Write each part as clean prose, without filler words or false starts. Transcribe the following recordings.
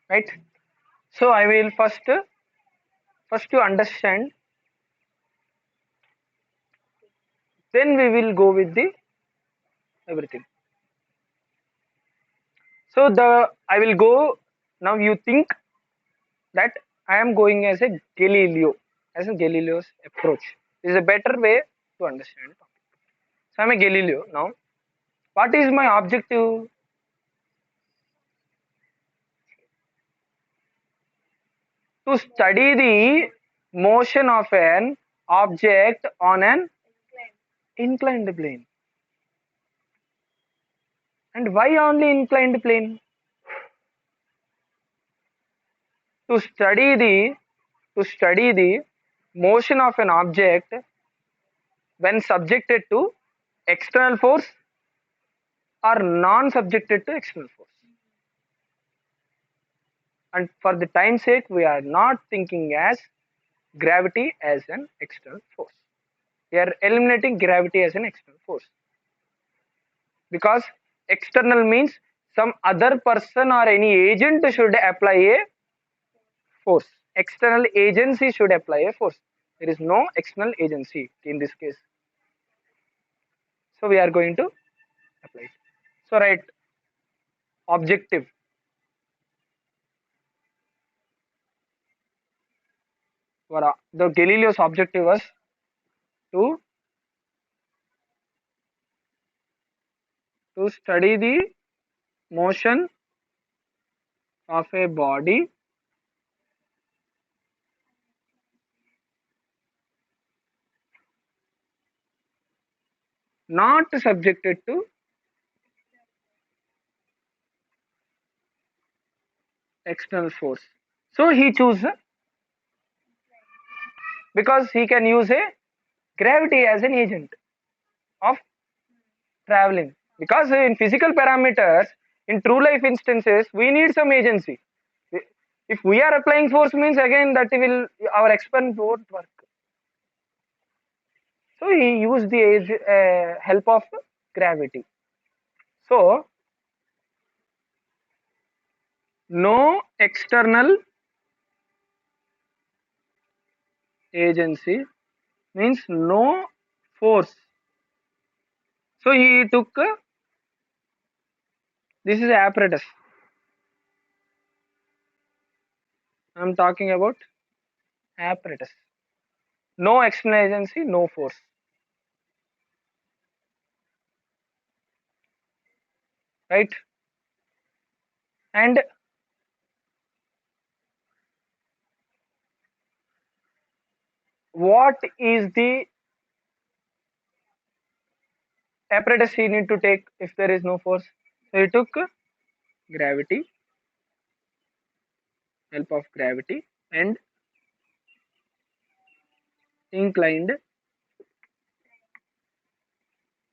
right? So I will first to understand, then we will go with the everything. So the I will go now. You think that I am going as a Galileo, as a Galileo's approach. This is a better way to understand. So I'm a Galileo now. What is my objective? To study the motion of an object on an inclined plane. And why only inclined plane? To study the to study the motion of an object when subjected to external force or non subjected to external force. And for the time sake, we are not thinking as gravity as an external force. We are eliminating gravity as an external force, because external means some other person or any agent should apply a force. External agency should apply a force. There is no external agency in this case. So we are going to apply it. So right, objective. The Galileo's objective was to study the motion of a body not subjected to external force. So he choose, because he can use a gravity as an agent of traveling. Because in physical parameters, in true life instances, we need some agency. If we are applying force means, again that will our experiment won't work. So he used the help of gravity. So no external agency means no force. So he took this is apparatus. I am talking about apparatus. No external agency, no force. Right? And what is the apparatus he need to take if there is no force? So he took gravity, help of gravity, and inclined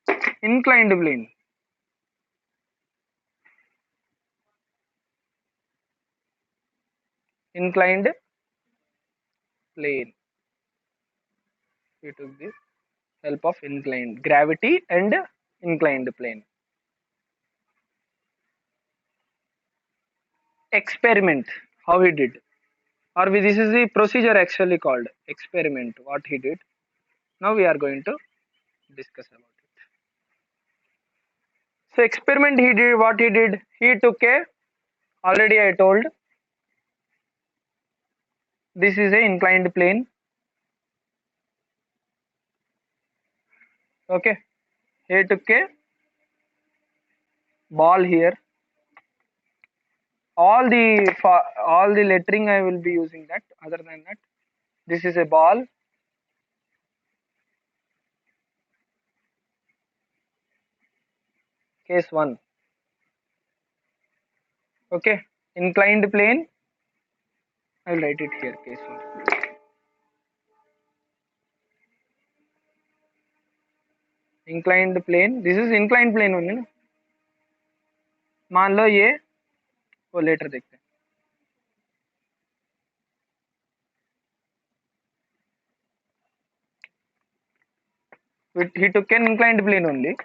plane. Inclined plane. We took the help of inclined gravity and inclined plane. Experiment. How he did, or this is the procedure actually called experiment. What he did. Now we are going to discuss about it. So experiment he did. What he did? He took a, already I told, this is a inclined plane. Okay. He took a ball here. All the lettering I will be using that. Other than that, this is a ball. Case 1. Okay. Inclined plane. I will write it here. Case 1. Inclined plane. This is inclined plane only ना. मान लो ये, वो letter देखते हैं. He took an inclined plane only.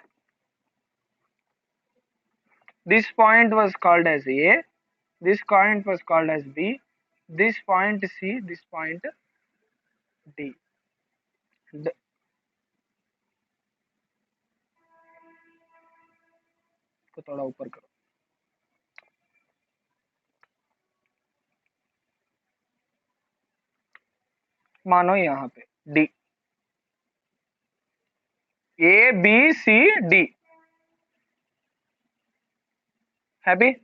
This point was called as A. This point was called as B. This point C. This point D. को थोड़ा ऊपर करो. मानो यहाँ पे D. A, B, C, D. Happy?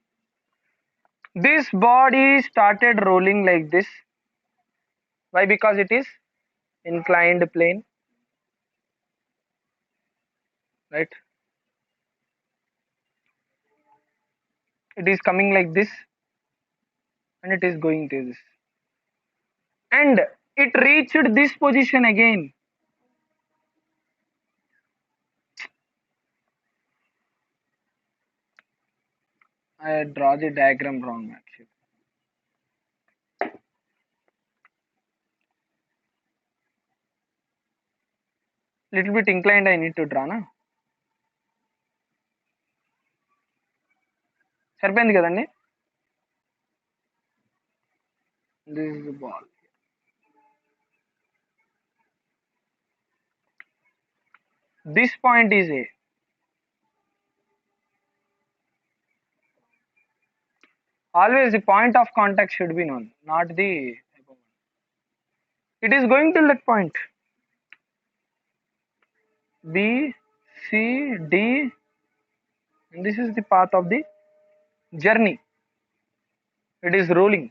This body started rolling like this. Why? Because it is inclined plane, right? It is coming like this and it is going to this. And it reached this position again. I draw the diagram wrong actually. Little bit inclined I need to draw, na? సరిపోయింది కదండి. This is the ball. This point is A. Always the point of contact should be known, not the. It is going to that point. B, C, D, and this is the path of the journey. It is rolling.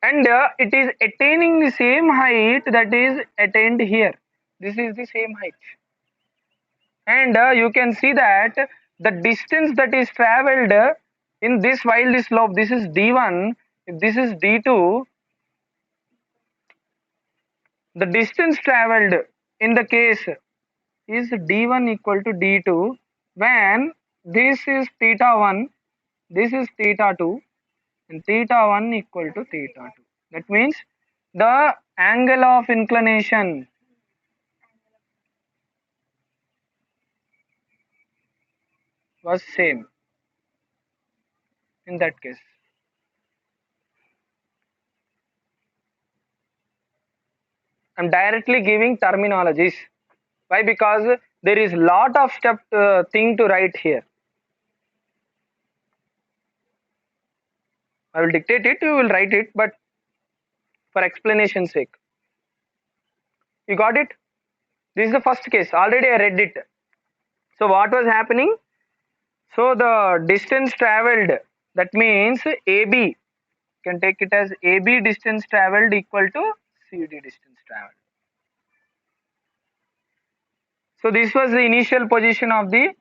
And it is attaining the same height that is attained here. This is the same height. And you can see that the distance that is traveled in this, while this slope, this is D1, if this is D2, the distance traveled in the case is D1 equal to D2 when this is theta 1, this is theta 2, and theta 1 equal to theta 2. That means the angle of inclination was same in that case. I'm directly giving terminologies. Why? Because there is lot of step thing to write here. I will dictate it, you will write it, but for explanation sake. You got it? This is the first case. Already I read it. So what was happening? So the distance traveled, that means AB, you can take it as AB distance traveled equal to CD distance traveled. So this was the initial position of the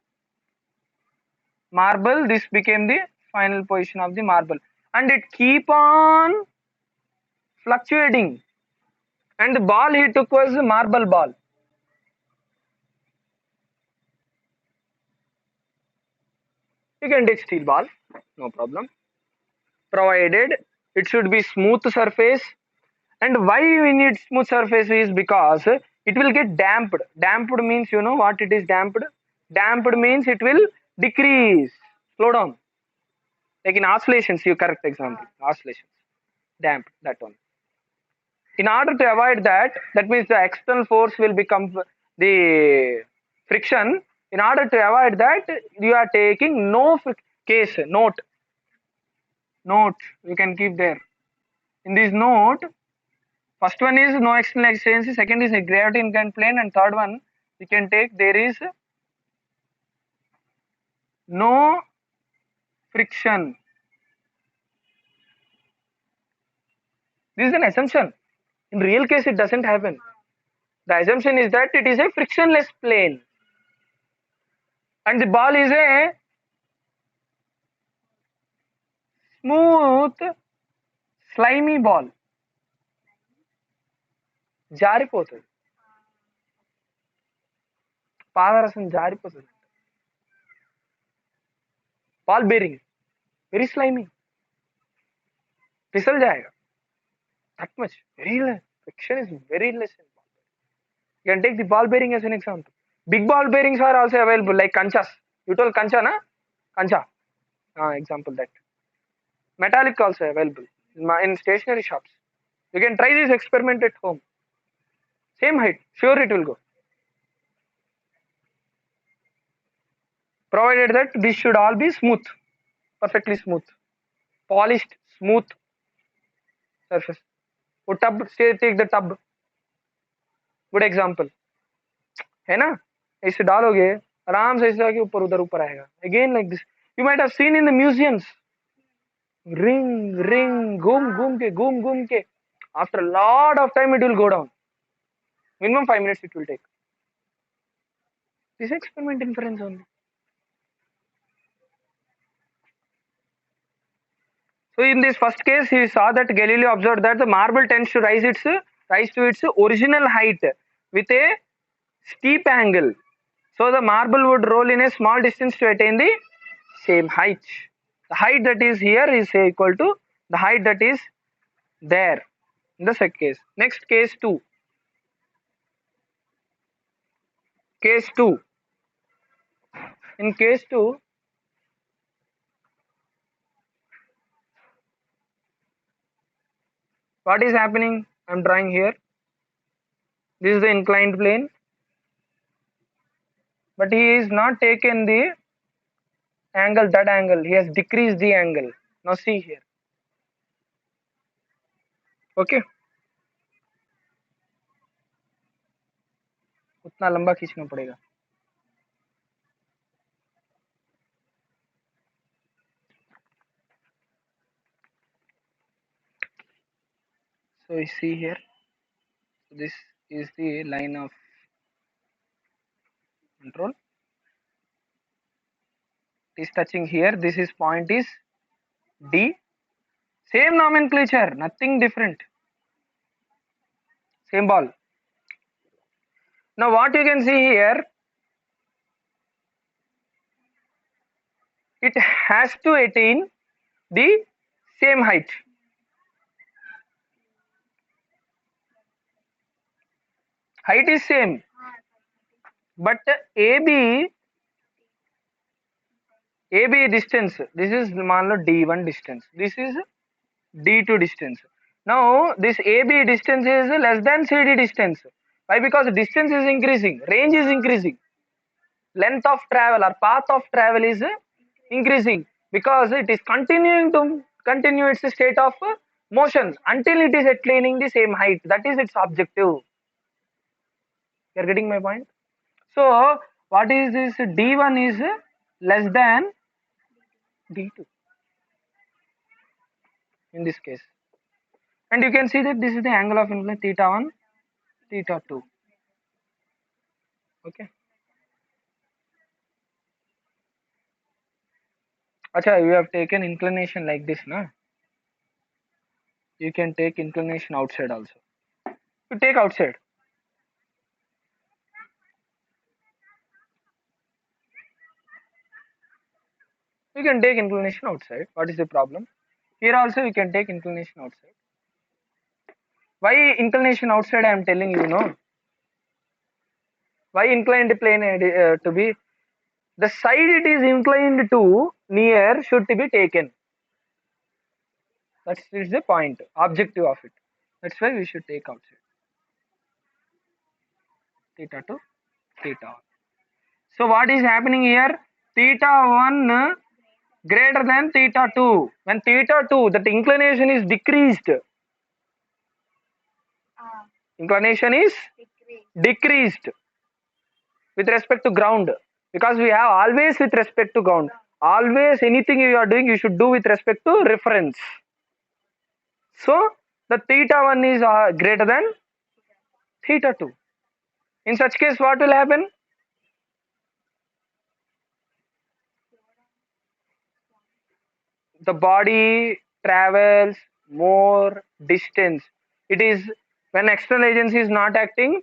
marble. This became the final position of the marble. And it keep on fluctuating. And the ball he took was the marble ball. You can take steel ball, no problem. Provided it should be smooth surface. And why we need smooth surface is because it will get damped. Damped means, you know what it is damped? Damped means it will decrease, slow down. Like in oscillations, you correct example, oscillations, damped, that one. In order to avoid that, that means the external force will become the friction. In order to avoid that, you are taking no case, note, you can keep there. In this note, first one is no external agency, second is a gravity inclined plane, and third one you can take there is no friction. This is an assumption. In real case, it doesn't happen. The assumption is that it is a frictionless plane and the ball is a smooth, slimy ball. జారిపోతుంది, పాదరసం జారిపోతుంది. ball bearing very slimy, फिसल जाएगा. That much, very less. Friction is very less in ball bearing. You can take the ball bearing as an example. Big ball bearings are also available like kanchas. You told kancha, na? Kancha. example that. Metallic also available in stationery shops. You can try this experiment at home. Same height, sure it will go. Provided that this should all be smooth, perfectly smooth, polished, smooth surface. वो tub, say take the tub, good example, है ना? ऐसे डालोगे आराम से ऐसा कि ऊपर उधर ऊपर आएगा. Again like this, you might have seen in the museums. Ring, घूम के. After a lot of time, it will go down. Minimum 5 minutes it will take. This experiment inference only. So in this first case, he saw that Galileo observed that the marble tends to rise to its original height with a steep angle. So the marble would roll in a small distance to attain the same height. The height that is here is equal to the height that is there in the second case. Next case 2. Case 2. In case 2, what is happening? I am drawing here. This is the inclined plane, but he is not taken the angle, that angle. He has decreased the angle. Now see here. Okay. उतना लंबा खींचना पड़ेगा. So you see here, this is the line of control. It is touching here. This is point is D. Same nomenclature, nothing different. Same ball. Now what you can see here, it has to attain the same height. Height is same, but AB distance, this is मान लो D1 distance, this is D2 distance. Now this AB distance is less than CD distance. Why? Because distance is increasing, range is increasing, length of travel or path of travel is increasing, because it is continuing to continue its state of motion until it is attaining the same height. That is its objective. You are getting my point? So what is this? D1 is less than D2 in this case, and you can see that this is the angle of inclination, theta 1, theta 2. Okay. Acha, you have taken inclination like this, na? You can take inclination outside also. You take outside. You can take inclination outside. What is the problem? Here also you can take inclination outside. Why inclination outside I am telling you, no? Why inclined plane to be? The side it is inclined to near should be taken. That is the point, objective of it. That's why we should take outside. Theta 2, theta 1. So what is happening here? Theta 1 greater than theta 2. When theta 2, that inclination is decreased. Inclination is decreased with respect to ground, because we have always with respect to ground. Always anything you are doing, you should do with respect to reference. So the theta 1 is greater than theta 2. In such case, what will happen? The body travels more distance. It is when external agency is not acting,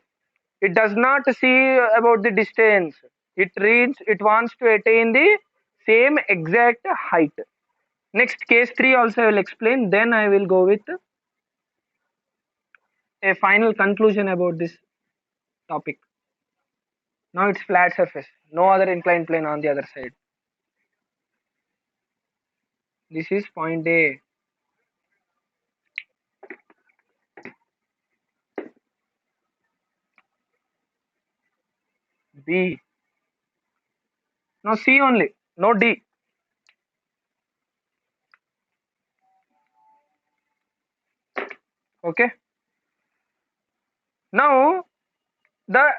it does not see about the distance. It wants to attain the same exact height. Next, case 3 also I will explain, then I will go with a final conclusion about this topic. Now it's flat surface, no other inclined plane on the other side. This is point A. B. No, C only, no D. Okay. Now the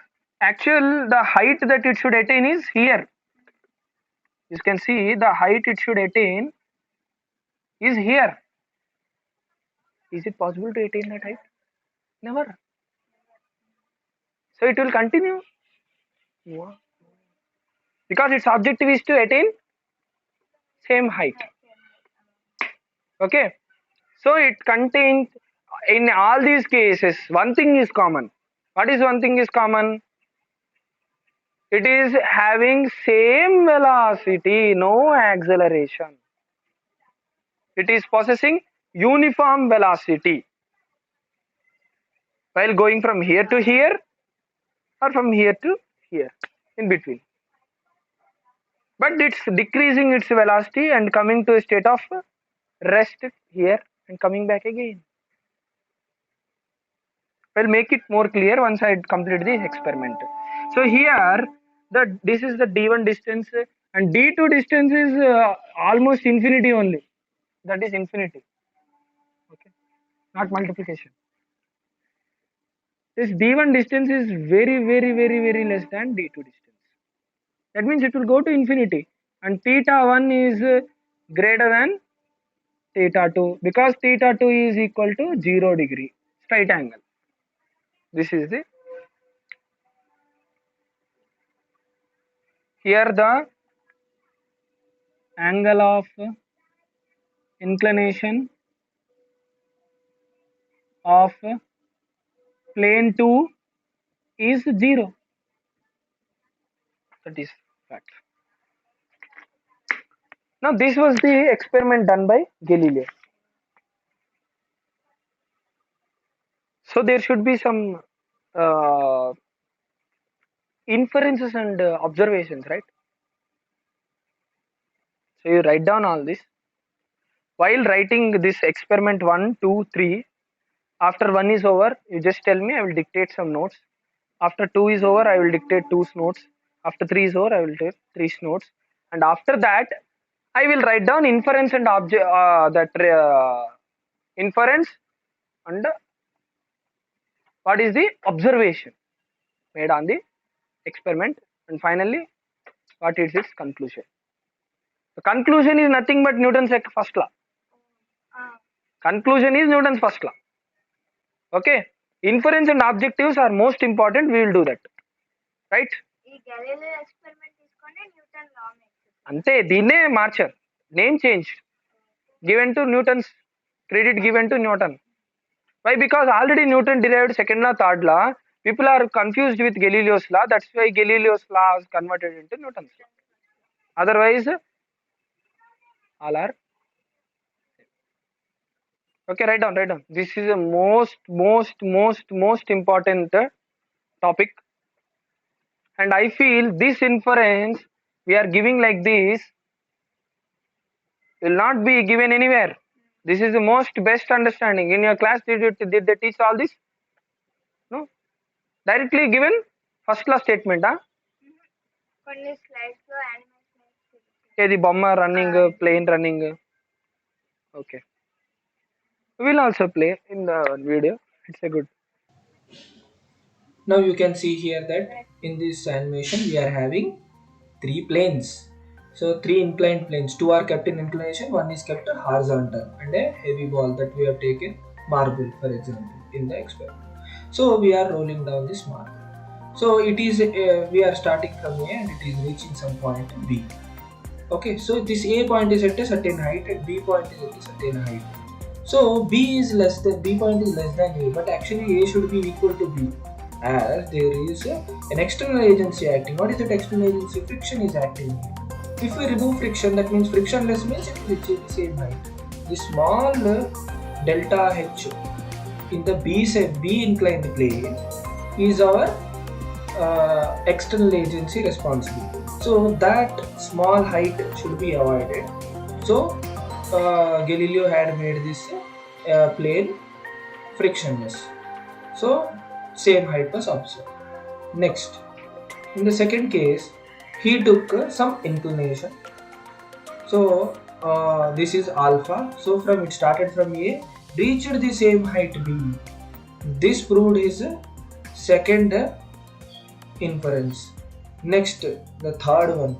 height that it should attain is here. You can see the height it should attain is here. Is it possible to attain that height? Never. So it will continue. Because its objective is to attain same height. Okay. So it contains, in all these cases, one thing is common. What is one thing is common? It is having same velocity, no acceleration. It is possessing uniform velocity while going from here to here or from here to here, in between. But it's decreasing its velocity and coming to a state of rest here and coming back again. I'll make it more clear once I complete this experiment. So here this is the d1 distance and d2 distance is almost infinity only. That is infinity. Okay, not multiplication. This d1 distance is very less than d2 distance. That means it will go to infinity, and theta 1 is greater than theta 2 because theta 2 is equal to 0 degree straight angle. This is the here the angle of inclination of plane 2 is 0. That is fact. Now this was the experiment done by Galileo. So there should be some inferences and observations, right? So you write down all this. While writing this experiment 1, 2, 3, after 1 is over, you just tell me, I will dictate some notes. After 2 is over, I will dictate 2 notes. After 3 is over, I will take 3 notes. And after that, I will write down inference and inference and what is the observation made on the experiment, and finally what is its conclusion. The conclusion is nothing but Newton's first law. Conclusion is Newton's first law. Okay, inference and objectives are most important. We will do that, right? Galileo experiment తీసుకొని Newton law అంతే, దీన్నే మార్చారు, name change, given to Newton's, credit given to Newton. Why? Because already Newton derived second law, third law. People are confused with Galileo's law. That's why Galileo's law is converted into Newton's law. Otherwise, all are okay. Write down. This is a most important topic, and I feel this inference we are giving like this will not be given anywhere. This is the most best understanding. In your class, did they teach all this? No, directly given first law statement. కొన్ని slides లో animation ఏది బొమ్మ running, plane running. Okay, we'll also play in the video. It's a good. Now you can see here that in this animation we are having 3 planes. So 3 inclined planes, 2 are kept in inclination, 1 is kept horizontal, and a heavy ball that we have taken, marble for example, in the experiment. So we are rolling down this marble. So it is we are starting from A and it is reaching some point B. Okay, so this A point is at a certain height and B point is at a certain height. So B point is less than A, but actually A should be equal to B, as there is an external agency acting. What is that external agency? Friction is acting here. If we remove friction, that means frictionless means it will achieve the same height. The small delta H in the B inclined plane is our external agency responsible. So that small height should be avoided. So Galileo had made this plane frictionless. So same height was observed. Next, in the second case, he took some inclination. So this is alpha. So from it started from A, reached the same height B. This proved his second inference. Next, the third one.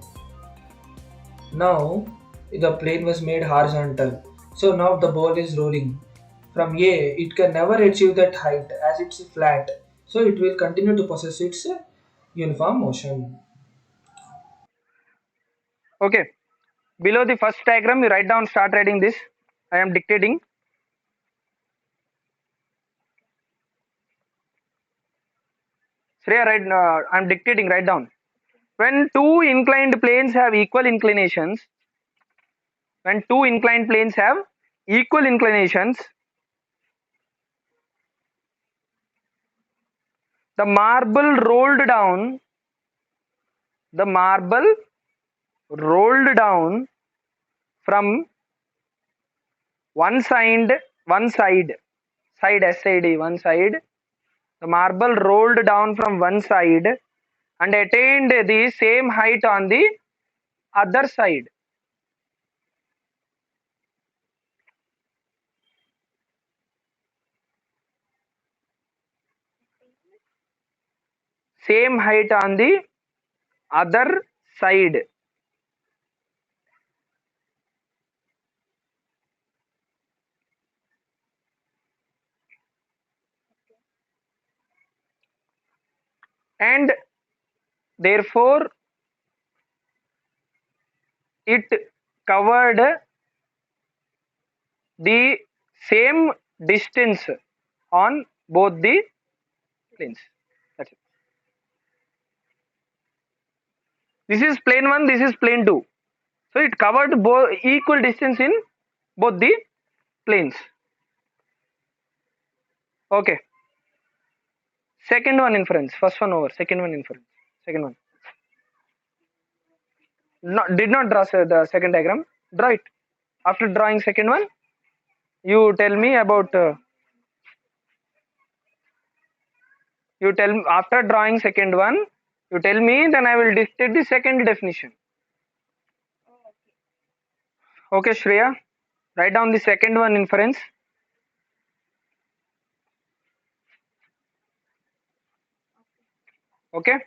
Now the plane was made horizontal. So now the ball is rolling. From A, it can never achieve that height as it's flat. So it will continue to possess its uniform motion. Okay. Below the first diagram, you write down, start writing this. I am dictating. Shreya, write, I am dictating, write down. When two inclined planes have equal inclinations, when two inclined planes have equal inclinations, the marble rolled down, the marble rolled down from one side, side SID, one side, the marble rolled down from one side and attained the same height on the other side. Same height on the other side. And therefore it covered the same distance on both the planes. That's it. This is plane 1, this is plane 2. So it covered both equal distance in both the planes. Okay. Second one inference. First one over. Second one inference. Second one. No, did not draw the second diagram. Draw it. After drawing second one, you tell me about. You tell me after drawing second one. You tell me, then I will dictate the second definition. Okay, Shreya. Write down the second one inference. Okay.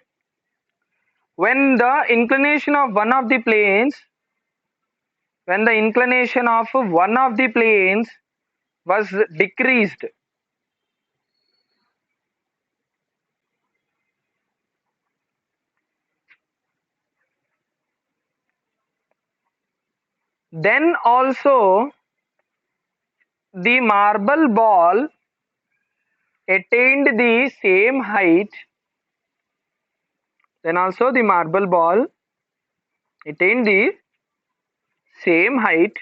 When the inclination of one of the planes, when the inclination of one of the planes was decreased, then also the marble ball attained the same height. Then also the marble ball attained the same height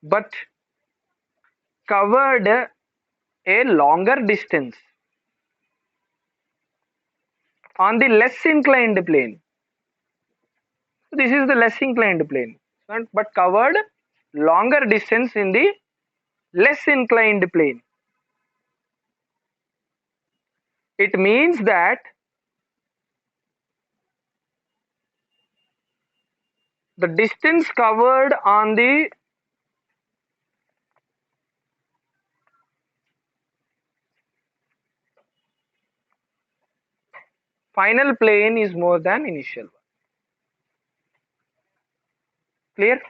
but covered a longer distance on the less inclined plane. So this is the less inclined plane, but covered longer distance in the less inclined plane. It means that the distance covered on the final plane is more than initial one. Clear?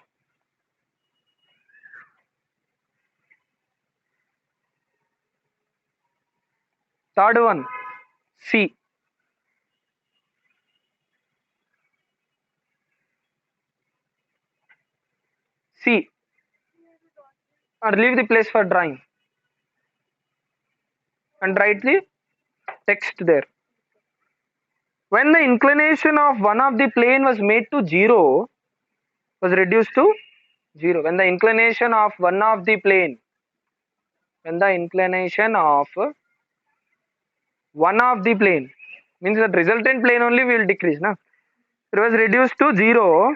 Third one, C. C. Or leave the place for drawing and write the text there. When the inclination of one of the plane was made to 0, was reduced to 0. When the inclination of one of the plane, when the inclination of one of the plane, means that resultant plane only will decrease. Na? it was reduced to 0.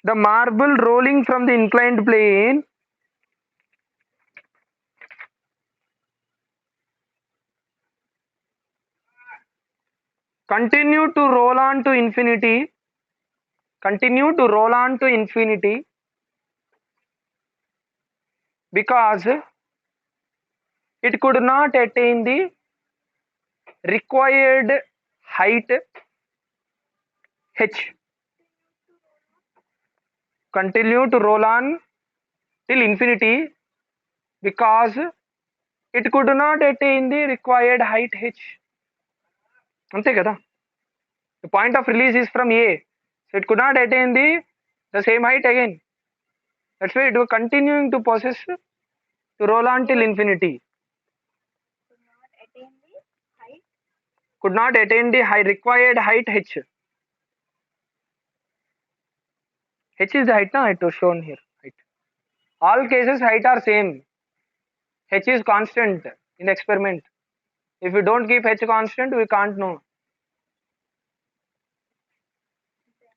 The marble rolling from the inclined plane continue to roll on to infinity, because it could not attain the required height h. Continue to roll on till infinity because it could not attain the required height h. అంతే కదా, the point of release is from A, so it could not attain the same height again. That's why it was continuing to possess to roll on till infinity. Could not attain the height. Required height h. H is the height, now it was shown here. Height. All cases height are same. H is constant in the experiment. If we don't keep h constant, we can't know.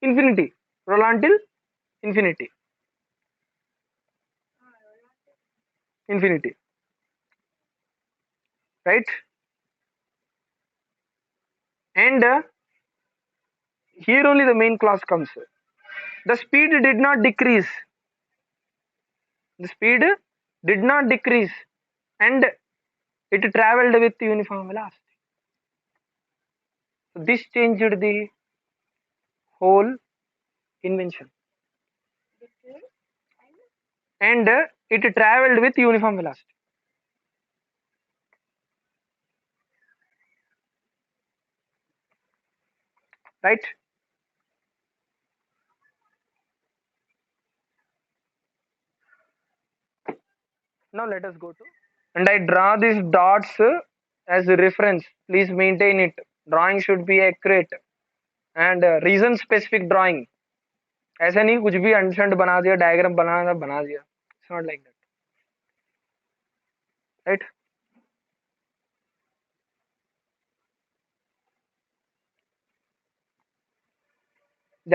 Infinity. Roll on till infinity. Infinity. Right? And here only the main clause comes. The speed did not decrease. The speed did not decrease and it traveled with uniform velocity. So this changed the whole invention. And it traveled with uniform velocity. Right? Now let us go to, and I draw these dots as a reference. Please maintain it. Drawing should be accurate and reason specific drawing. ऐसा नहीं कुछ भी ancient बना दिया, diagram बना दिया. It's not like that. Right?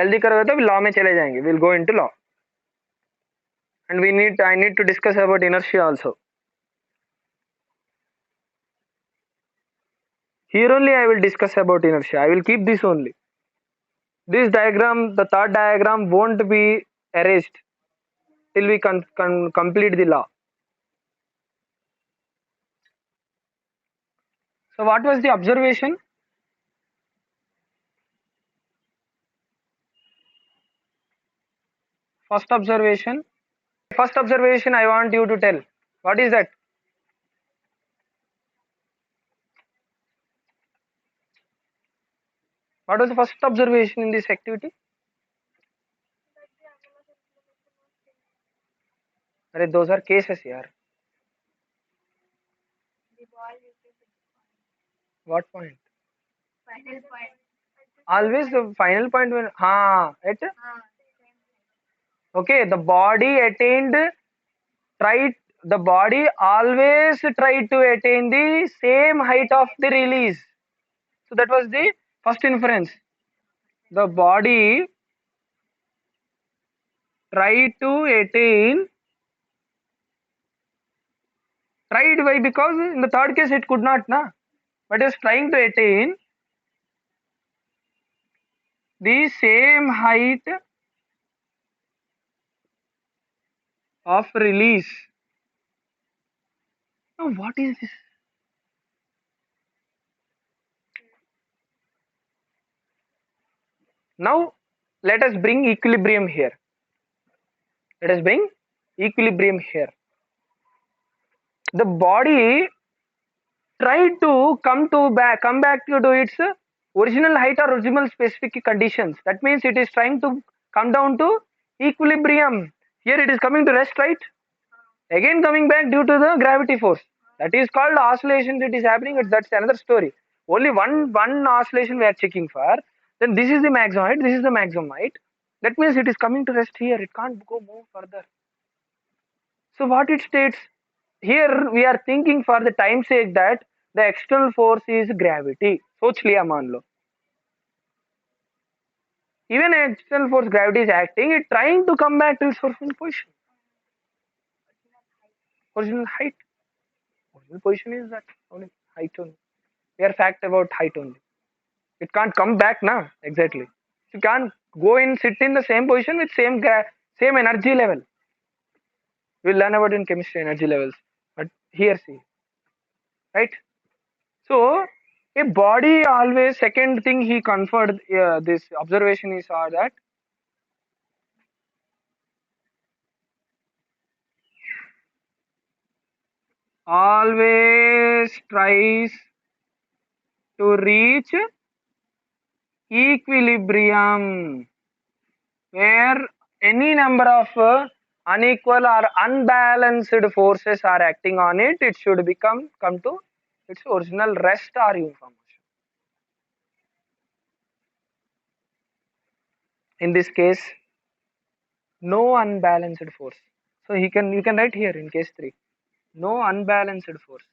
जल्दी करोगे तो लॉ में चले जाएंगे. We'll go into law. And I need to discuss about inertia also. Here only I will discuss about inertia. I will keep this only. This diagram, the third diagram, won't be erased till we complete the law. So what was the observation? First observation I want you to tell. What is that? What was the first observation in this activity? Arey, those are cases, yaar. The ball is What point? final point. Always the final point when at Same. okay, the body always tried to attain the same height of the release. So that was the first inference. The body tried to attain, tried why? Because in the third case it could not, but it was trying to attain the same height of release. Now what is this? Now let us bring equilibrium here. The body tried to come back to its original height or original specific conditions. That means it is trying to come down to equilibrium. Here it is coming to rest, right? Again coming back due to the gravity force. That is called oscillation. It is happening. That's another story. Only one oscillation we are checking for. Then this is the maximum height. This is the maximum height. That means it is coming to rest here. It can't go move further. So what it states? here we are thinking for the time sake that the external force is gravity. सोच लिया मान लो. Even external force gravity is acting, it trying to come back to its original position. Original height. Original position is that only height only. We are fact about height only. It can't come back now. Exactly. You can't go and sit in the same position with same energy level. We'll learn about in chemistry energy levels. But here see. Right? So a body always, second thing he conferred this observation is that always tries to reach equilibrium where any number of unequal or unbalanced forces are acting on it, it should come to its original rest or uniform motion. In this case, no unbalanced force. So you can write here in case 3, no unbalanced force.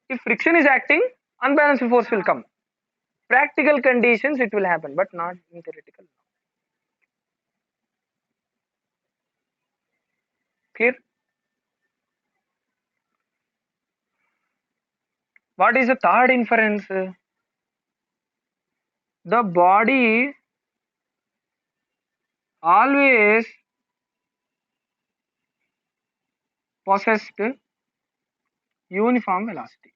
If friction is acting, unbalanced force will come. Practical conditions it will happen, but not in theoretical. Clear? What is the third inference? The body always possessed uniform velocity.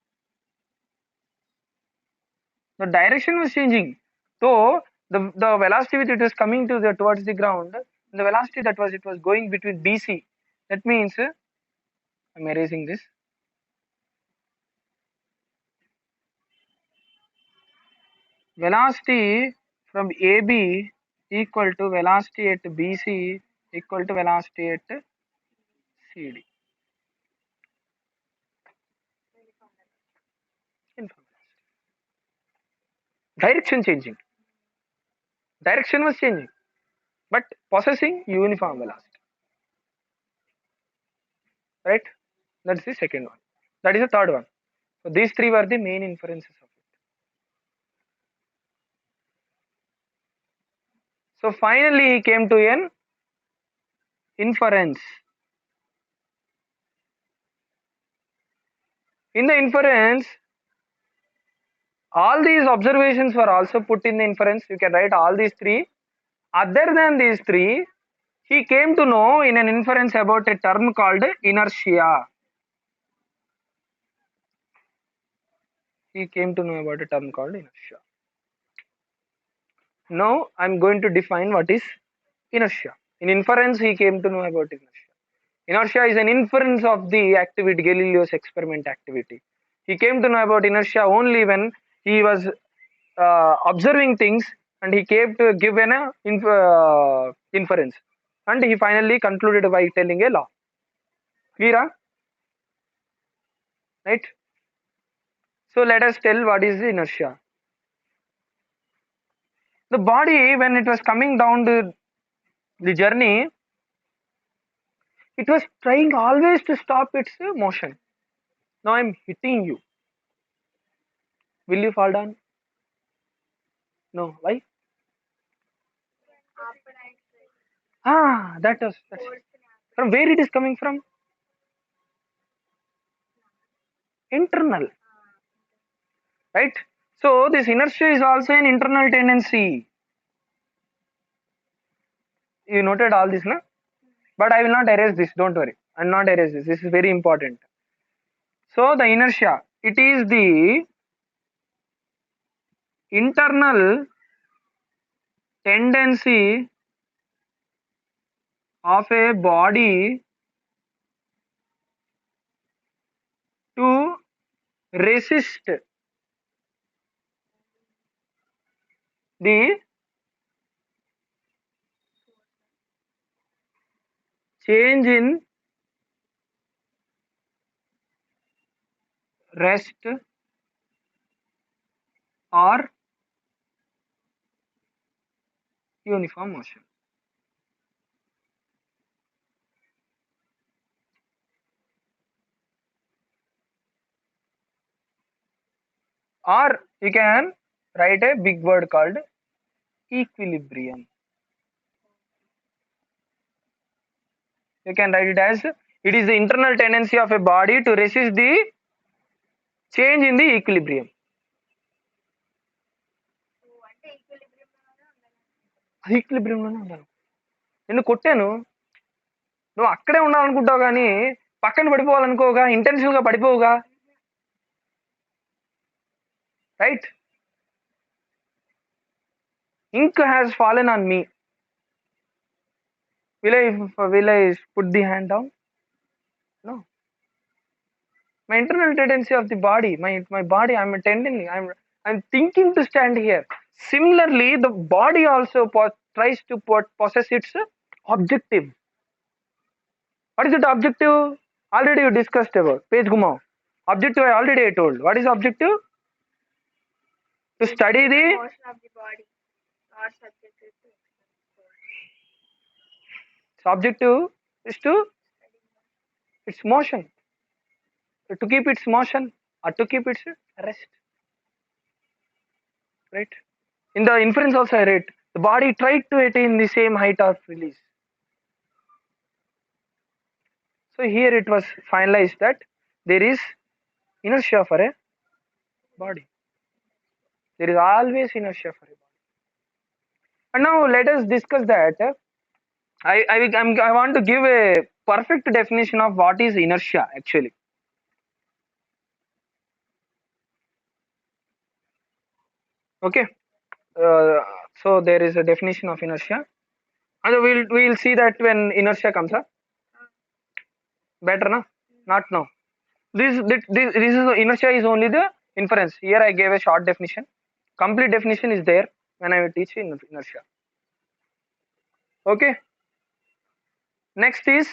The direction was changing. So the velocity with it was coming to towards the ground, the velocity that was it was going between BC. That means I'm erasing this. Velocity from AB equal to velocity at BC equal to velocity at CD. Uniform velocity. Direction changing. Direction was changing, but possessing uniform velocity. Right? That's the second one. That is the third one. So these three were the main inferences of it. So finally he came to an inference. In the inference, all these observations were also put in the inference. You can write all these three. Other than these three, he came to know in an inference about a term called inertia. He came to know about a term called inertia. Now I'm going to define what is inertia. In inference, he came to know about inertia. Inertia is an inference of the activity, Galileo's experiment activity. He came to know about inertia only when he was observing things and he came to give an inference. And he finally concluded by telling a law. Clear? Right? So let us tell what is the inertia. The body, when it was coming down the journey, it was trying always to stop its motion. Now I'm hitting you. Will you fall down? No. Why? That's from where it is coming from? Internal. Right? So this inertia is also an internal tendency. You noted all this, no? But I will not erase this, don't worry. I will not erase this. This is very important. So the inertia, it is the internal tendency of a body to resist the change in rest or uniform motion. or you can write a big word called equilibrium. You can write it as it is the internal tendency of a body to resist the change in the equilibrium. అంటే equilibrium ఉండాలి. అది ఈక్విలిబ్రియంలోనే ఉండాలి. నిన్ను కొట్టాను, నువ్వు అక్కడే ఉండాలనుకుంటావు కానీ పక్కన పడిపోవాలనుకోగా, ఇంటెన్షనల్గా పడిపోవుగా, right? ink has fallen on me. Will I put the hand down? No. My internal tendency of the body, my body, I'm thinking to stand here. Similarly, the body also tries to possess its objective. What is the objective? Already you discussed about. Page Gumao. Objective I already told. What is objective? To study the motion of the body or subjective to objective is to its motion. To keep its motion or to keep its rest. Right? In the inference also I read, the body tried to attain the same height of release. So here it was finalized that there is inertia for a body. There is always inertia for a body. And now let us discuss that. I want to give a perfect definition of what is inertia actually. Okay. So there is a definition of inertia, and we'll see that when inertia comes up. Better na? Not now. This is inertia is only the inference. Here I gave a short definition. Complete definition is there when I will teach inertia. Okay. Next is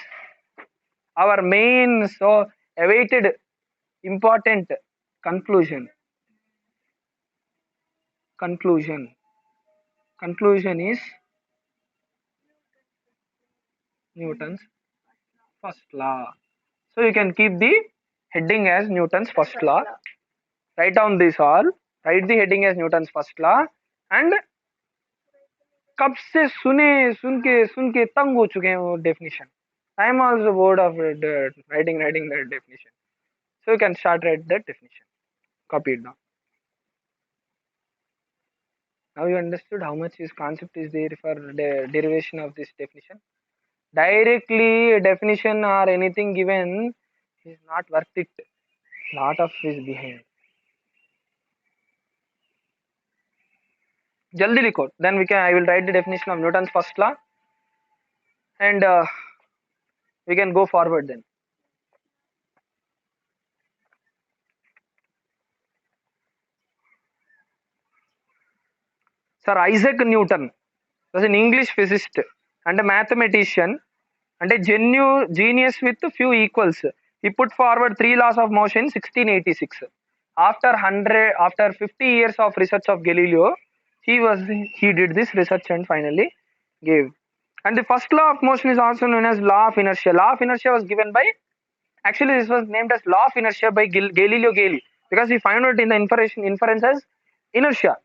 our main so awaited important conclusion. Conclusion is Newton's first law. So you can keep the heading as Newton's first law. Write down this all. Write the heading as Newton's first law. And कब से सुन के तंग हो चुके हैं वो definition. I am also bored of writing that definition. So you can start write that definition. Copy it down. Now you understood how much this concept is there for the derivation of this definition. Directly definition or anything given is not worth it. Lot of is behind. Jaldi likho. Then I will write the definition of Newton's first law, and we can go forward then. Sir Isaac Newton was an English physicist and a mathematician and a genius with few equals. He put forward 3 laws of motion in 1686. After 50 years of research of Galileo, he did this research and finally gave. And the first law of motion is also known as law of inertia. Law of inertia was given by, actually this was named as law of inertia by Galileo Galilei, because he found out in the inference as inertia.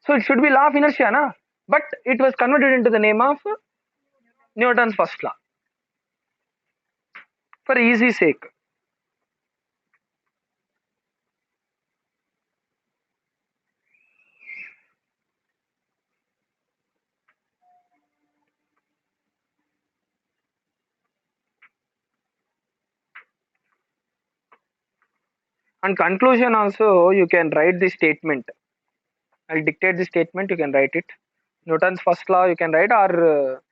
So it should be law of inertia, na? But it was converted into the name of Newton's first law for easy sake. And conclusion also, you can write the statement. I'll dictate the statement, you can write it. Newton's first law you can write, or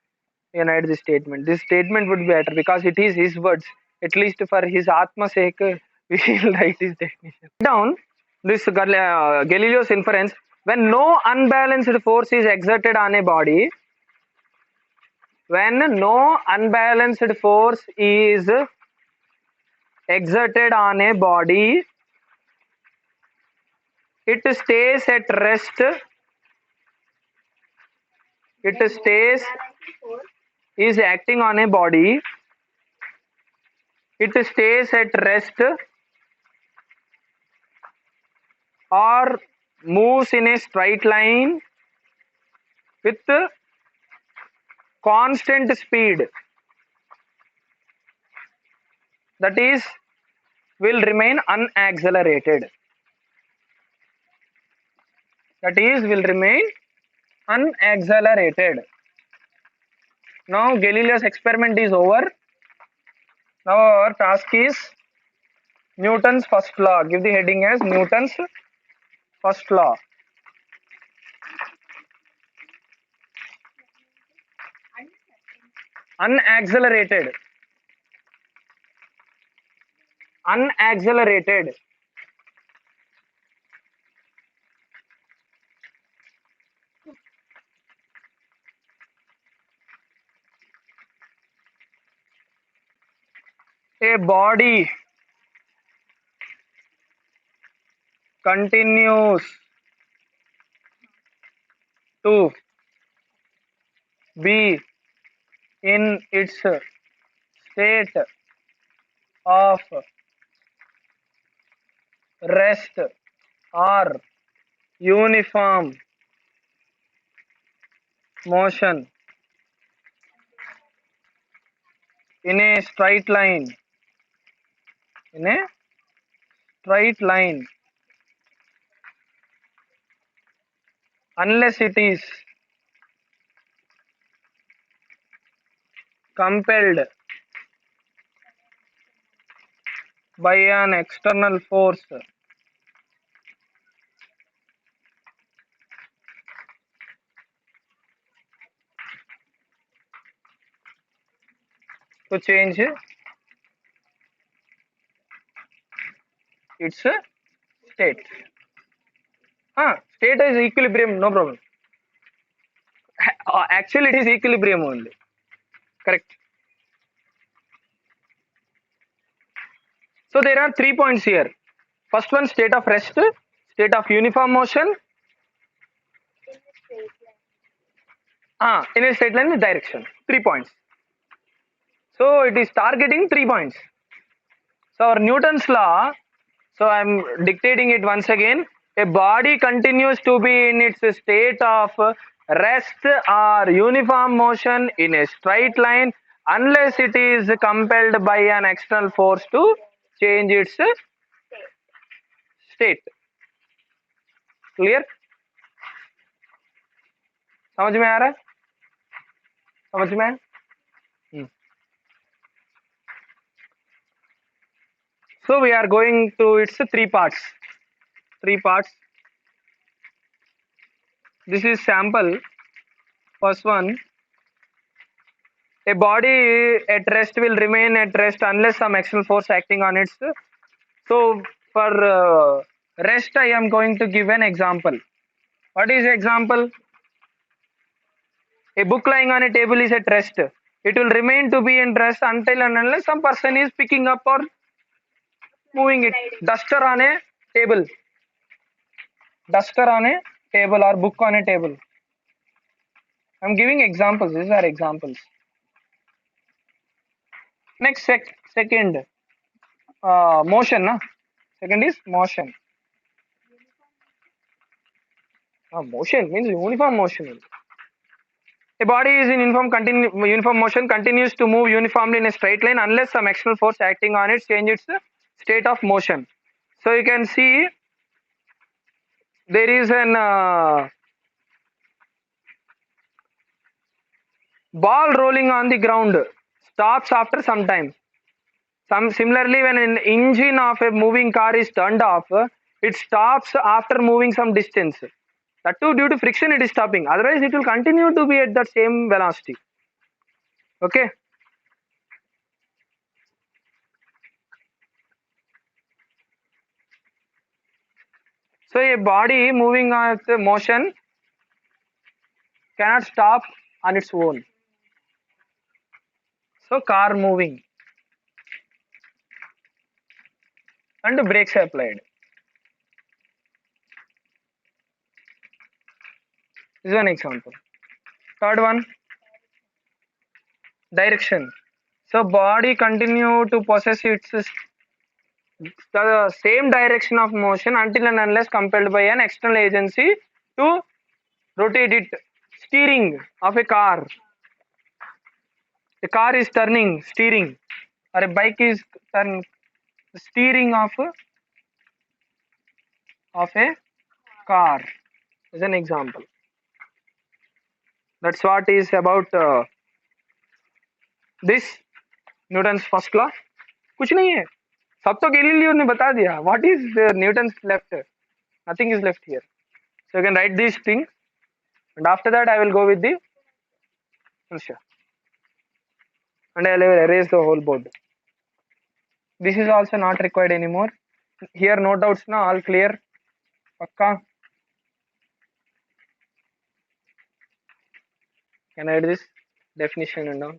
you can write the statement. This statement would be better because it is his words. At least for his Atma sake, we will write his definition. Down this Galileo's inference: when no unbalanced force is exerted on a body, when no unbalanced force is exerted on a body, it stays at rest. It stays is acting on a body. It stays at rest or moves in a straight line with constant speed, that is will remain unaccelerated. That is will remain unaccelerated. Now Galileo's experiment is over. Now our task is Newton's first law. Give the heading as Newton's first law. Unaccelerated. Unaccelerated. A body continues to be in its state of rest or uniform motion in a straight line, in a straight line, unless it is compelled by an external force to change its state. State is equilibrium, no problem. Actually, it is equilibrium only. Correct. So there are 3 points here. First one, state of rest, state of uniform motion, in a straight line with direction. 3 points. So it is targeting 3 points. So our Newton's law, so I am dictating it once again. A body continues to be in its state of rest or uniform motion in a straight line unless it is compelled by an external force to change its state. Clear? समझ में आ रहा है? समझ में आया? So we are going to its 3 parts. 3 parts. This is sample. First one. A body at rest will remain at rest unless some external force acting on it. So for rest, I am going to give an example. What is the example? A book lying on a table is at rest. It will remain to be in rest until and unless some person is picking up or moving it. Duster on a table. Duster on a table or book on a table. I am giving examples. These are examples. Next, second, motion. Na? Second is motion. Motion means uniform motion. A body is in uniform motion, continues to move uniformly in a straight line unless some external force acting on it changes its state of motion. So you can see there is an ball rolling on the ground, stops after some time. Similarly, when an engine of a moving car is turned off, it stops after moving some distance. That too, due to friction, it is stopping. Otherwise, it will continue to be at the same velocity. Okay. So a body moving with motion cannot stop on its own. So car moving and brakes are applied. This is one example. Third one, direction. So body continue to possess its the same direction of motion until and unless compelled by an external agency to rotate it. Steering of a car. A car is turning, steering, or a bike is steering of a car is an example. That's what is about this Newton's first law. कुछ नहीं है, सब तो Galileo ने बता दिया. What is Newton's left? Nothing is left here. So you can write these things, and after that I will go with the inertia, and I will erase the whole board. This is also not required anymore. Here no doubts, na, all clear. Pakka. Can I add this definition and all?